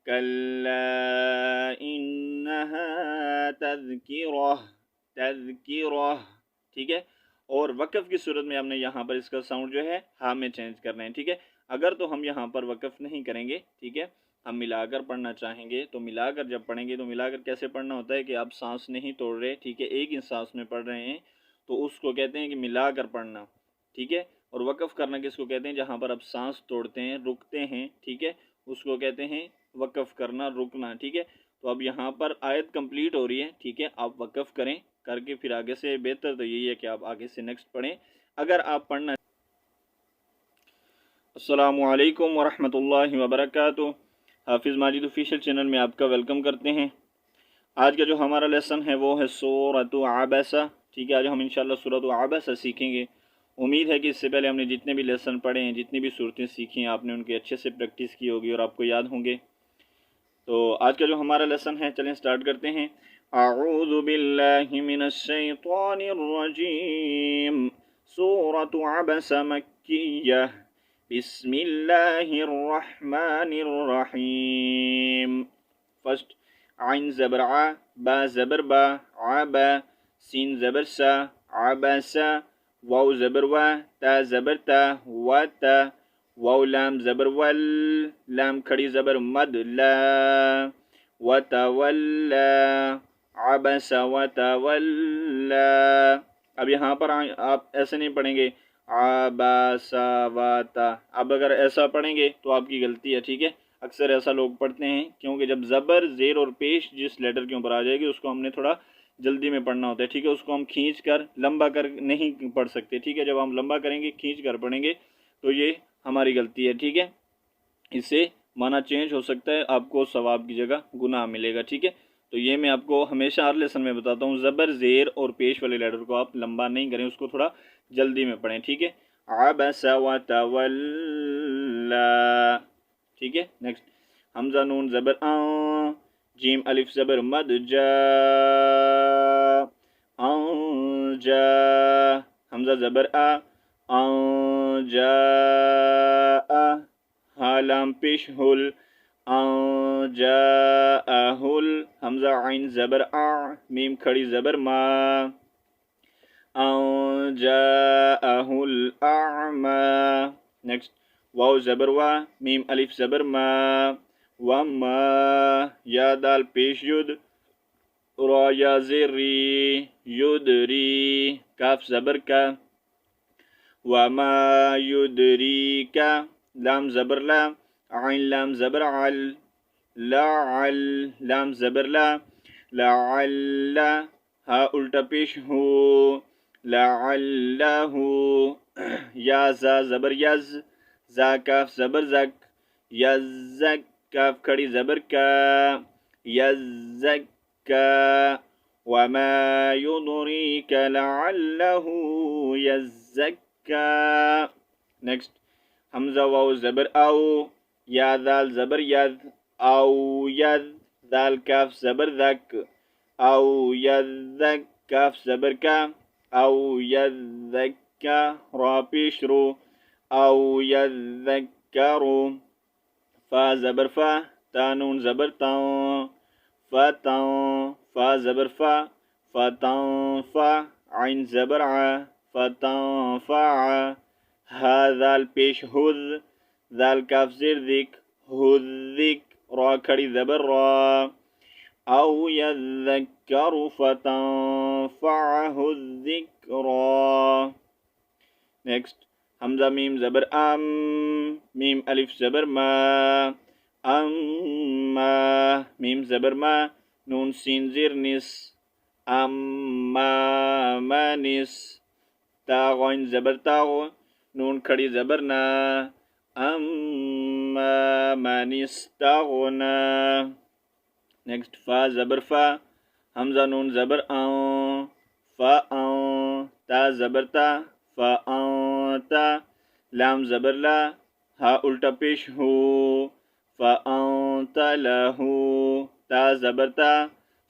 کلا انہا تذکرہ، تذکرہ، ٹھیک ہے. اور وقف کی صورت میں ہم نے یہاں پر اس کا ساؤنڈ جو ہے ہاں میں چینج کرنا ہے، ٹھیک ہے. اگر تو ہم یہاں پر وقف نہیں کریں گے، ٹھیک ہے، ہم ملا کر پڑھنا چاہیں گے تو ملا کر جب پڑھیں گے تو ملا کر کیسے پڑھنا ہوتا ہے کہ آپ سانس نہیں توڑ رہے، ٹھیک ہے، ایک ہی سانس میں پڑھ رہے ہیں تو اس کو کہتے ہیں کہ ملا کر پڑھنا، ٹھیک ہے. اور وقف کرنا کس کو کہتے ہیں؟ جہاں پر آپ سانس توڑتے ہیں، رکتے ہیں، ٹھیک ہے، اس کو کہتے ہیں وقف کرنا، رکنا، ٹھیک ہے. تو اب یہاں پر آیت کمپلیٹ ہو رہی ہے، ٹھیک ہے، آپ وقف کریں، کر کے پھر آگے سے بہتر تو یہی ہے کہ آپ آگے سے نیکسٹ پڑھیں اگر آپ پڑھنا. السلام علیکم ورحمۃ اللہ وبرکاتہ. حافظ ماجد آفیشیل چینل میں آپ کا ویلکم کرتے ہیں. آج کا جو ہمارا لیسن ہے وہ ہے سورۃ عبسہ، ٹھیک ہے. آج ہم انشاءاللہ سورۃ عبسہ سیکھیں گے. امید ہے کہ اس سے پہلے ہم نے جتنے بھی لیسن پڑھے ہیں، جتنی بھی صورتیں سیکھی ہیں، آپ نے ان کی اچھے سے پریکٹس کی ہوگی اور آپ کو یاد ہوں گے. تو آج کا جو ہمارا لیسن ہے چلیں سٹارٹ کرتے ہیں. اعوذ باللہ من الشیطان الرجیم. سورۃ عبسہ مکیہ. بسم اللہ الرحمن الرحیم. فرسٹ عین زبر ع، با زبر با، عبا، سین زبر سا، عبسا، واو زبر و، تا زبر تا، و تا، واو لام زبر ول، لام کھڑی زبر مد، لا، وتولا، عبس وتولا. اب یہاں پر آپ ایسے نہیں پڑھیں گے عباسا واتا، اب اگر ایسا پڑھیں گے تو آپ کی غلطی ہے، ٹھیک ہے. اکثر ایسا لوگ پڑھتے ہیں کیونکہ جب زبر، زیر اور پیش جس لیٹر کے اوپر آ جائے گی اس کو ہم نے تھوڑا جلدی میں پڑھنا ہوتا ہے، ٹھیک ہے. اس کو ہم کھینچ کر لمبا کر نہیں پڑھ سکتے، ٹھیک ہے. جب ہم لمبا کریں گے، کھینچ کر پڑھیں گے تو یہ ہماری غلطی ہے، ٹھیک ہے. اس سے معنی چینج ہو سکتا ہے، آپ کو ثواب کی جگہ گناہ ملے گا، ٹھیک ہے. تو یہ میں آپ کو ہمیشہ ہر لیسن میں بتاتا ہوں، زبر، زیر اور پیش والے لیٹر کو آپ لمبا نہیں کریں، اس کو تھوڑا جلدی میں پڑھیں، ٹھیک ہے. عبس وتولا، ٹھیک ہے. نیکسٹ حمزہ نون زبر آ، جیم الف زبر مد، جا، جا، حمزہ زبر آ، جا، ہا لام پیش ہل، جاءہل، حمزہ عین زبر آ، میم کھڑی زبر ما، جاءہ الاعمی. نیکسٹ واو زبر وا، میم الف زبر ما، وما، یا دال پیش ید، را یا زری، یدری، کاف زبر کا، وما یدریکا، لام زبر لا، عین لام زبر عل، لعل، لام زبر لا، لعل، ہا الٹا پیش ہو، لعلہ، یا زا زبر یز، زا کاف زبر زک، یزک، کاف کھڑی زبر کا، یزکا، وما یدریک لعلہ یزکا. نیکسٹ حمزہ واو زبر او، یا دال زبر ید، او ید، دال کاف زبر ذک، او یذک، کاف زبر کا، او یذکا، را پیش رو، او یذکرو، فا زبر فا، تا نون زبر تاؤں، فتاؤں، فا زبر فا، فتاؤں فا، عین زبر ع، فتاؤں فا، ہا ذال پیش ہذ، ذال کاف زیر ذک، ہذک، را کھڑی زبر را، او یذکر فتنفعہ الذکرى. نیکسٹ حمزہ میم زبر ام، میم الف زبر ما، اما، میم زبر ما، نون سین زیر نس، اما منس، تا غین زبر تاغ، نون کھڑی زبر نا، اما منستغنا. نیکسٹ فا زبر فا، حمزہ نون زبر آن، فا آن، تا زبر تا، فا آن تا، لام زبر لا، ہا الٹا پیش ہو، فا آن تا لہو، تا زبر تا،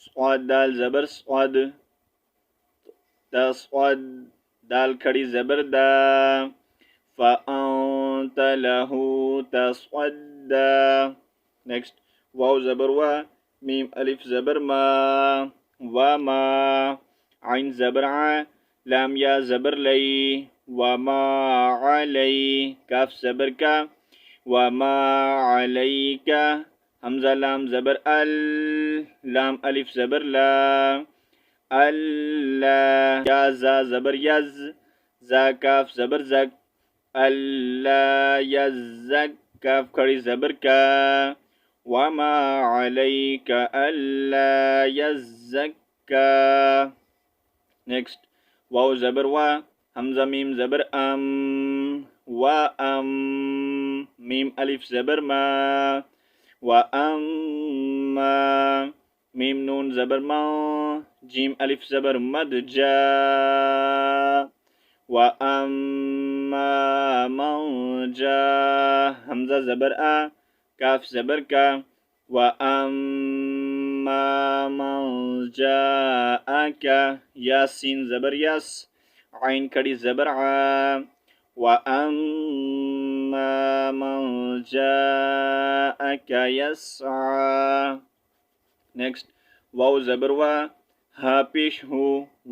صاد دال زبر صاد، تصعد، دال کھڑی زبر دا، فا آن تا لہو تصعدا. نیکسٹ واو زبر وا، میم الف زبر ما، وما، عین زبر ع، لام یا زبر لی، وما علی، کاف زبر کا، وما علیک، حمزہ لام زبر ال، لام الف زبر لا، اللہ، یا زا زبر یز، زا کاف زبر زک، اللہ یزک، کاف کھڑی زبر کا، وما علیک اللہ یزکا. نیکسٹ واو زبر وا، حمزہ میم زبر ام، و ام، میم الف زبر ما، و ام ما، میم نون زبر ما، جیم الف زبر مد جا، و اما من جا، حمزہ زبر آ، کاف زبر کا، و اما من جاءک، یا سین زبر یس، عین کھڑی زبر ع، و اما من جاءک یسعی. نیکسٹ واو زبر وا، ہا پیش ہو،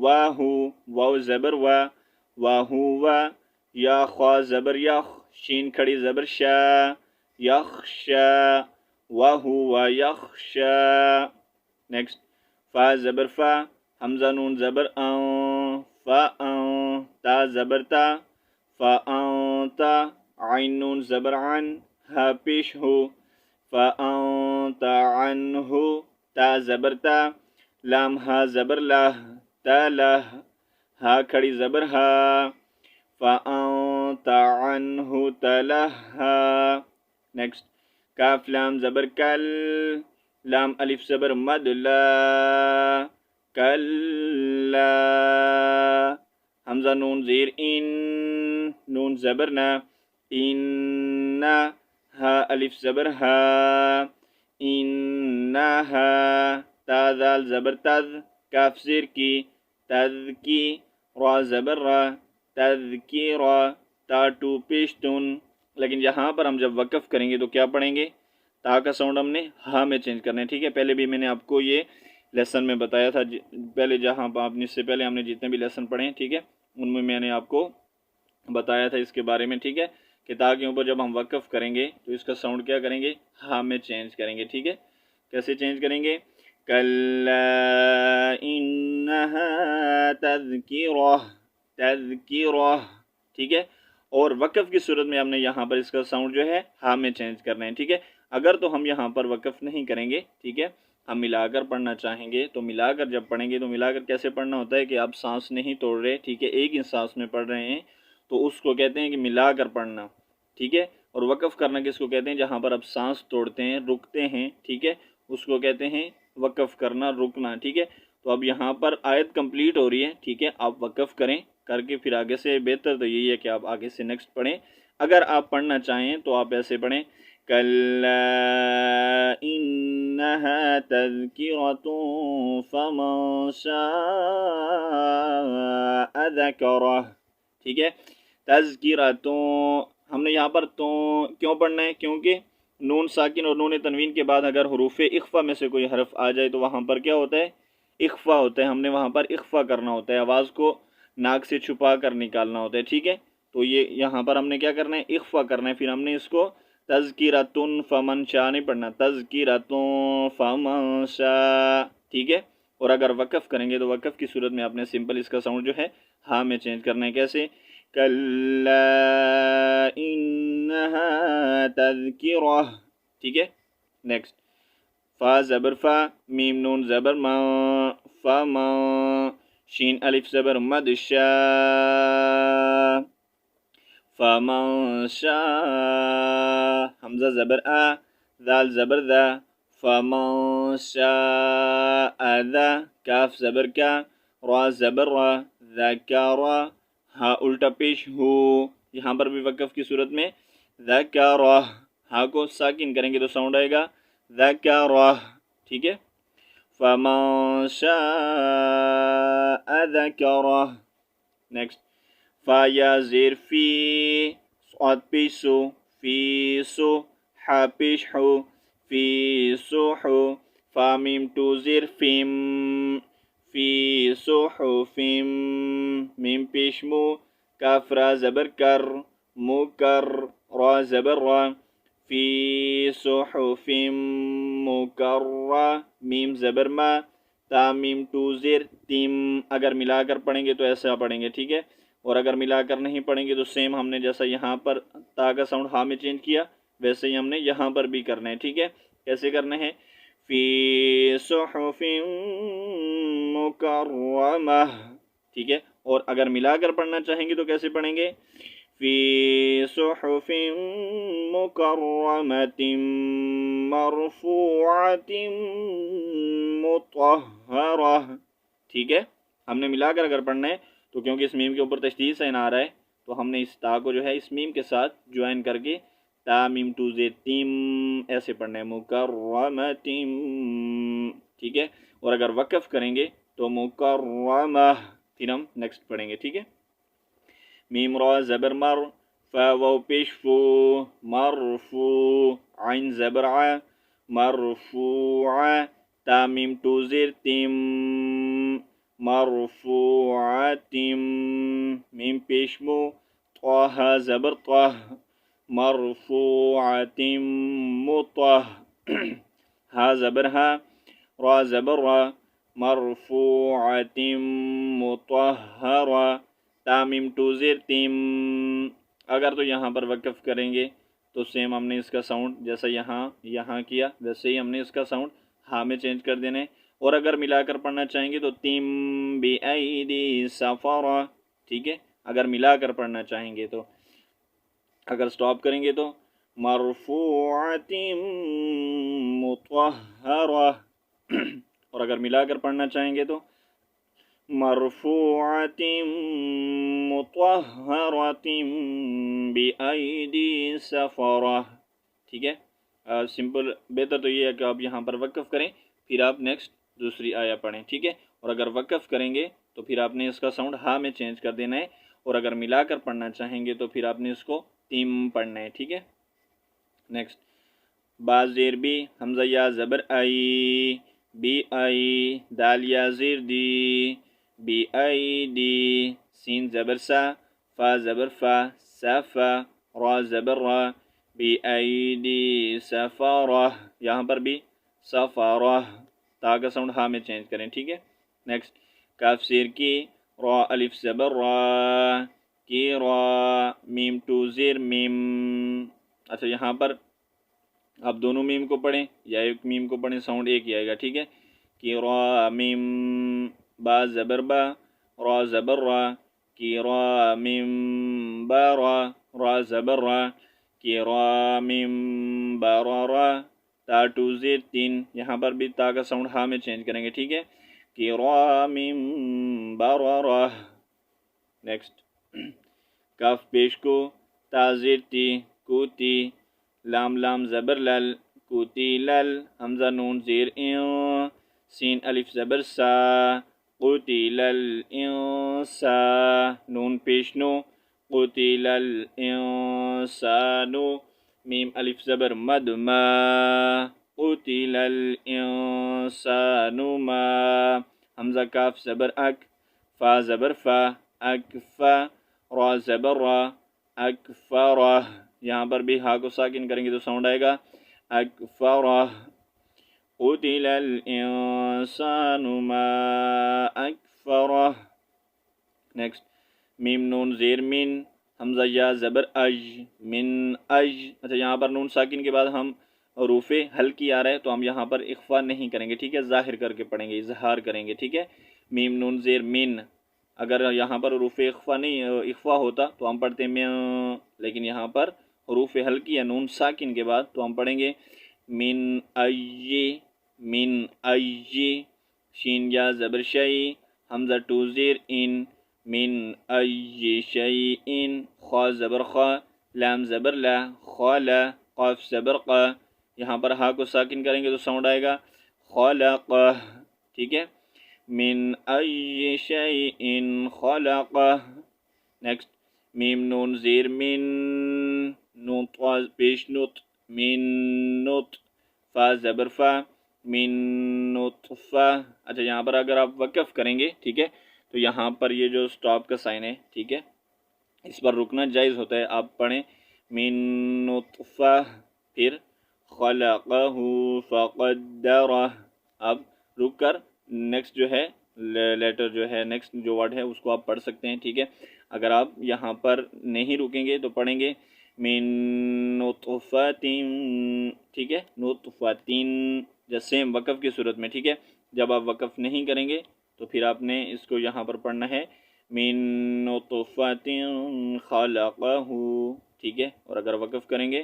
واہو، واو زبر وا، واہو وا، یا خوا زبر یخ، شین کھڑی زبر شا، یخشا، وہو یخشا. نیکسٹ فا زبر فا، حمزہ نون زبر ان، فا ان، تا زبر تا، فا انتا، عین نون زبر عن، ہا پیش ہو، فا انتا عنہ، تا زبر تا، لام ہا زبر لہ، تا لہ، ہا کھڑی زبر ہا، فَأَنْتَ عَنْهُ تَلَهَّا. نیکسٹ کاف لام زبر کل، لام الف زبر مد لا، کلا، حمزہ نون زیر ان، نون زبر نا، اننا، ہا الف زبر ہا، انہا، تا ذال زبر تذ، کاف زیر کی، تذ کی، را زبر را، تذکیرہ، تا ٹو پیشتن. لیکن یہاں پر ہم جب وقف کریں گے تو کیا پڑھیں گے؟ تا کا ساؤنڈ ہم نے ہا میں چینج کرنا ہے. ٹھیک ہے، پہلے بھی میں نے آپ کو یہ لیسن میں بتایا تھا، پہلے جہاں آپ نے اس سے پہلے ہم نے جتنے بھی لیسن پڑھے ہیں، ٹھیک ہے، ان میں نے آپ کو بتایا تھا اس کے بارے میں. ٹھیک ہے، کہ تا کے اوپر جب ہم وقف کریں گے تو اس کا ساؤنڈ کیا کریں گے؟ ہا میں چینج کریں گے. ٹھیک ہے، کیسے چینج کریں گے؟ کلا انہا تذکرہ، تذکرہ. ٹھیک ہے، اور وقف کی صورت میں ہم نے یہاں پر اس کا ساؤنڈ جو ہے ہاں میں چینج کرنا ہے. ٹھیک ہے، اگر تو ہم یہاں پر وقف نہیں کریں گے، ٹھیک ہے، ہم ملا کر پڑھنا چاہیں گے تو ملا کر جب پڑھیں گے تو ملا کر کیسے پڑھنا ہوتا ہے کہ آپ سانس نہیں توڑ رہے، ٹھیک ہے، ایک ہی سانس میں پڑھ رہے ہیں تو اس کو کہتے ہیں کہ ملا کر پڑھنا. ٹھیک ہے، اور وقف کرنا کس کو کہتے ہیں؟ جہاں پر آپ سانس توڑتے ہیں، رکتے ہیں، ٹھیک ہے، اس کو کہتے ہیں وقف کرنا، رکنا. ٹھیک ہے، تو اب یہاں پر آیت کمپلیٹ ہو رہی ہے، ٹھیک ہے، آپ وقف کریں، کر کے پھر آگے سے بہتر تو یہی ہے کہ آپ آگے سے نیکسٹ پڑھیں. اگر آپ پڑھنا چاہیں تو آپ ایسے پڑھیں، کلا انہا تذکرۃ فمن شاء ذکرہ. ٹھیک ہے، تذکرۃ، ہم نے یہاں پر تو کیوں پڑھنا ہے؟ کیونکہ نون ساکن اور نون تنوین کے بعد اگر حروف اخفا میں سے کوئی حرف آ جائے تو وہاں پر کیا ہوتا ہے؟ اخفا ہوتا ہے. ہم نے وہاں پر اخفا کرنا ہوتا ہے، آواز کو ناک سے چھپا کر نکالنا ہوتا ہے. ٹھیک ہے، تو یہ یہاں پر ہم نے کیا کرنا ہے؟ اخفا کرنا ہے. پھر ہم نے اس کو تذکرۃن فمن شاء نہیں پڑھنا، تذکرۃن فمن شاء. ٹھیک ہے، اور اگر وقف کریں گے تو وقف کی صورت میں آپ نے سمپل اس کا ساؤنڈ جو ہے ہاں میں چینج کرنا ہے. کیسے؟ کلا انہا تذکرہ. ٹھیک ہے، نیکسٹ فا زبر فا، میم نون زبر ما، فما، شین الف زبر مد شا، فمن شاء، حمزہ زبر آ، ذال زبر ذا، فمن شاء ذا، کاف زبر کا، را زبر را، ذکرہ، ہا الٹا پیش ہو، یہاں پر بھی وقف کی صورت میں ذکرہ، ہا کو ساکن کریں گے تو ساؤنڈ آئے گا ذکرہ. ٹھیک ہے، فمن شاء ذکرہ. نیکسٹ فا یا زیر فی، صاد پیش سو، فی سو، ہا پیش ہو، فی میم ٹو زیر فیم فی صحفم میم پیش مو کاف را زبر کر مو کر را زبر را فی صحف مکرہ میم زبر ما تا میم ٹو زیر تیم اگر ملا کر پڑھیں گے تو ایسا پڑھیں گے ٹھیک ہے اور اگر ملا کر نہیں پڑھیں گے تو سیم ہم نے جیسا یہاں پر تا کا ساؤنڈ ہاں میں چینج کیا ویسے ہی ہم نے یہاں پر بھی کرنا ہے ٹھیک ہے کیسے کرنا ہے فی صحف مکرمہ ٹھیک ہے اور اگر ملا کر پڑھنا چاہیں گے تو کیسے پڑھیں گے فی صحف مکرمۃ مرفوعۃ مطہرہ ٹھیک ہے ہم نے ملا کر اگر پڑھنا ہے تو کیونکہ اس میم کے اوپر تشدید سین آ رہا ہے تو ہم نے اس تا کو جو ہے اس میم کے ساتھ جوائن کر کے تا میم ٹو زیر تیم ایسے پڑھنا ہے مکرمۃ ٹھیک ہے اور اگر وقف کریں گے تو مکرمہ پھر ہم نیکسٹ پڑھیں گے ٹھیک ہے میم را زبر مر فا واو پیش فو مرفو عین زبر ع مرفوع تا میم ٹو زیر تیم مرفوعۃ میم پیش مو طہ زبر طہ مرفوعۃ مطہ ہا زبر ہا را زبر را مرفوعۃ مطہرہ تا میم ٹو زیر تیم اگر تو یہاں پر وقف کریں گے تو سیم ہم نے اس کا ساؤنڈ جیسا یہاں کیا ویسے ہی ہم نے اس کا ساؤنڈ ہاں میں چینج کر دینا ہے اور اگر ملا کر پڑھنا چاہیں گے تو تیم بی ایدی سفرہ ٹھیک ہے اگر ملا کر پڑھنا چاہیں گے تو اگر سٹاپ کریں گے تو مرفوعۃ مطہرہ اور اگر ملا کر پڑھنا چاہیں گے تو مرفوعۃ مطہرۃ بأیدی سفرہ ٹھیک ہے سمپل بہتر تو یہ ہے کہ آپ یہاں پر وقف کریں پھر آپ نیکسٹ دوسری آیا پڑھیں ٹھیک ہے اور اگر وقف کریں گے تو پھر آپ نے اس کا ساؤنڈ ہاں میں چینج کر دینا ہے اور اگر ملا کر پڑھنا چاہیں گے تو پھر آپ نے اس کو تیم پڑھنا ہے ٹھیک ہے نیکسٹ با زیر بی حمزہ یا زبر آئی بی آئی دال یا زیر دی بی آئی دی سین زبر سا فا زبر فا سفا را زبر را بی آئی دی سفارہ یہاں پر بھی سفارہ تا کا ساؤنڈ ہاں میں چینج کریں ٹھیک ہے نیکسٹ کاف زیر کی را الف زبر را کی را میم ٹو زیر میم اچھا یہاں پر آپ دونوں میم کو پڑھیں یا ایک میم کو پڑھیں ساؤنڈ ایک ہی آئے گا ٹھیک ہے کی را میم با زبر با را زبر را کی را میم با را زبر را کی را میم با را تا ٹو زیر تین یہاں پر بھی تا کا ساؤنڈ ہاں میں چینج کریں گے ٹھیک ہے کی را میم با را نیکسٹ کاف پیش کو تا زیر تی کوتی لام لام زبر لل کوتی لل حمزہ نون زیر این سین الف زبر سا قتل الانسان نون پیش نو قتل الانسان میم الف زبر مد ما قتل الانسان ما حمزہ کاف زبر اک فا زبر فا اکفا را زبر را اکفرہ یہاں پر بھی ہا کو ساکن کریں گے تو ساؤنڈ آئے گا اکفرہ قتل الانسان ما اکفرہ نیکسٹ میم نون زیر من حمزہ یا زبر اج من اج اچھا یہاں پر نون ساکن کے بعد ہم حروف ہلکی آ رہے ہیں تو ہم یہاں پر اخفا نہیں کریں گے ٹھیک ہے ظاہر کر کے پڑھیں گے اظہار کریں گے ٹھیک ہے میم نون زیر من اگر یہاں پر حروف اخفا ہوتا تو ہم پڑھتے میں لیکن یہاں پر حروف ہلکی یا نون ساکن کے بعد تو ہم پڑھیں گے من ای شین یا زبر شئی حمزہ ٹو زیر ان من ای شیئن خا زبر خا لام زبر لا خالا قاف زبر قا یہاں پر ہا کو ساکن کریں گے تو ساؤنڈ آئے گا خلق ٹھیک ہے من ای شیئن خلق نیکسٹ میم نون زیر من نون پیش نط من نط فا زبر فا من نطفہ. اچھا یہاں پر اگر آپ وقف کریں گے ٹھیک ہے تو یہاں پر یہ جو سٹاپ کا سائن ہے ٹھیک ہے اس پر رکنا جائز ہوتا ہے. آپ پڑھیں من نطفہ پھر خلقہ فقدرہ. اب رک کر نیکسٹ جو ہے لیٹر جو ہے نیکسٹ جو ورڈ ہے اس کو آپ پڑھ سکتے ہیں ٹھیک ہے. اگر آپ یہاں پر نہیں رکیں گے تو پڑھیں گے من نطفۃ ٹھیک ہے نطفۃ جیسے وقف کی صورت میں ٹھیک ہے. جب آپ وقف نہیں کریں گے تو پھر آپ نے اس کو یہاں پر پڑھنا ہے من نطفۃ خلقہ ٹھیک ہے. اور اگر وقف کریں گے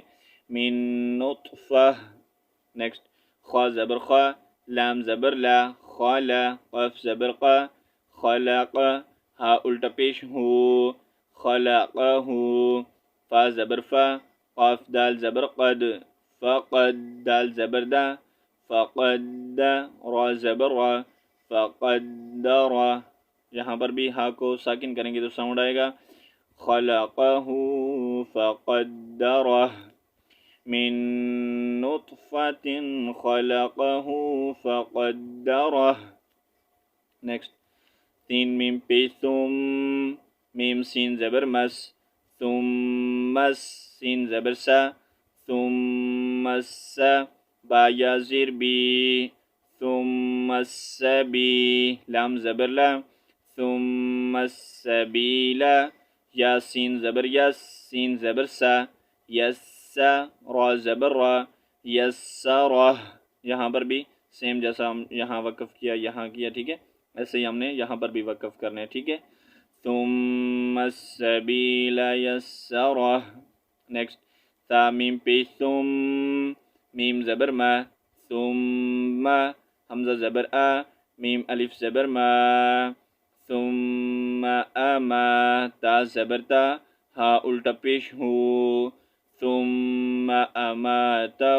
من نطفہ نیکسٹ خا زبر خا لام زبر لا خالا قف زبر قا خلق ہا الٹا پیش ہو خلقہ فا زبر فا قاف دال زبر قد فقد دال زبر دا فقد را زبر را فقدر. یہاں پر بھی ہا کو ساکن کریں گے تو ساؤنڈ آئے گا خلقہ فقدرہ من نطفۃ خلقہ فقدرہ. نیکسٹ تین میم پیش ثم میم سین زبر مس ثم سین زبر سا ثم السا با یا زیر بی ثم السبی لام زبر لا ثم السبیل یا سین زبر یس سین زبر سا یس را زبر را یسرہ. یہاں پر بھی سیم جیسا ہم یہاں وقف کیا یہاں کیا ٹھیک ہے ایسے ہی ہم نے یہاں پر بھی وقف کرنا ہے ٹھیک ہے. ثم السبیل یسرہ. نیکسٹ تا میم پیش ثم میم زبر ما ثم حمزہ زبر آ میم الف زبر ما ثم اما تا زبر تا ہا الٹا پیش ہو ثم اماتہ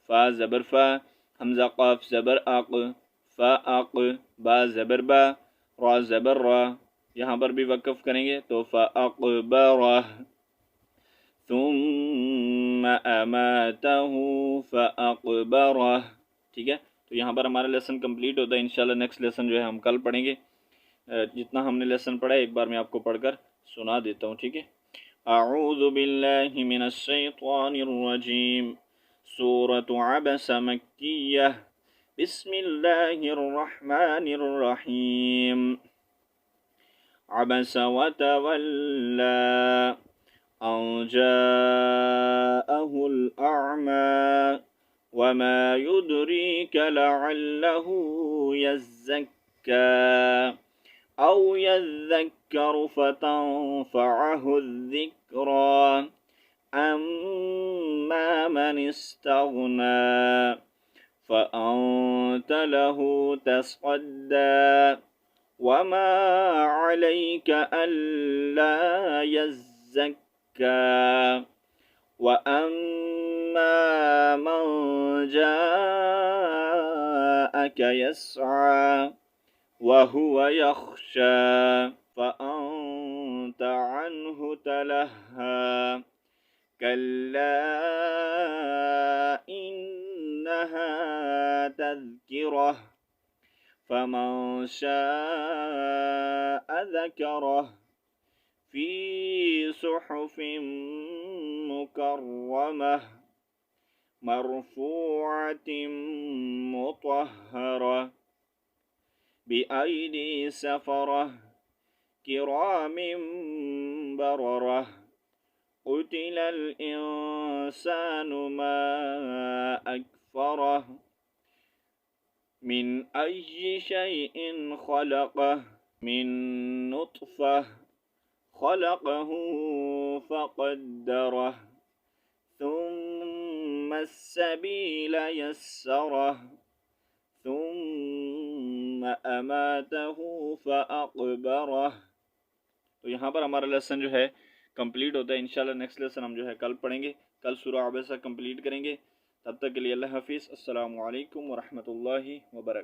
فا زبر فا حمزہ قاف زبر اق فا اق با زبر با را زبر را. یہاں پر بھی وقف کریں گے تو فا اقبرہ ثم اماتہ فاقبرہ ٹھیک ہے. تو یہاں پر ہمارا لیسن کمپلیٹ ہوتا ہے. انشاءاللہ نیکسٹ لیسن جو ہے ہم کل پڑھیں گے. جتنا ہم نے لیسن پڑھا ہے ایک بار میں آپ کو پڑھ کر سنا دیتا ہوں ٹھیک ہے. اعوذ باللہ من الشیطان الرجیم سورۃ عبس مکیہ بسم اللہ الرحمن الرحیم عبس وتولى أن جاءه الأعمى وما يدريك لعله يزكى أو يذكر فتنفعه الذكرى أما من استغنى فأنت له تصدى وما عليك ألا يزكى وأما من جاءك يسعى وهو يخشى فأنت عنه تلهى كلا إنها تذكرة فمن شاء ذكره في صحف مكرمة مرفوعة مطهرة بأيدي سفرة كرام بررة قتل الإنسان ما أكفره من أي شيء خلقه من نطفة خلقه فقدره ثم السبيل يسره ثم أماته فأقبره. تو یہاں پر ہمارا لیسن جو ہے کمپلیٹ ہوتا ہے. انشاءاللہ نیکسٹ لیسن ہم جو ہے کل پڑھیں گے. کل سورہ عبسہ کمپلیٹ کریں گے. تب تک کے لیے اللہ حافظ. السلام علیکم ورحمۃ اللہ وبرکاتہ.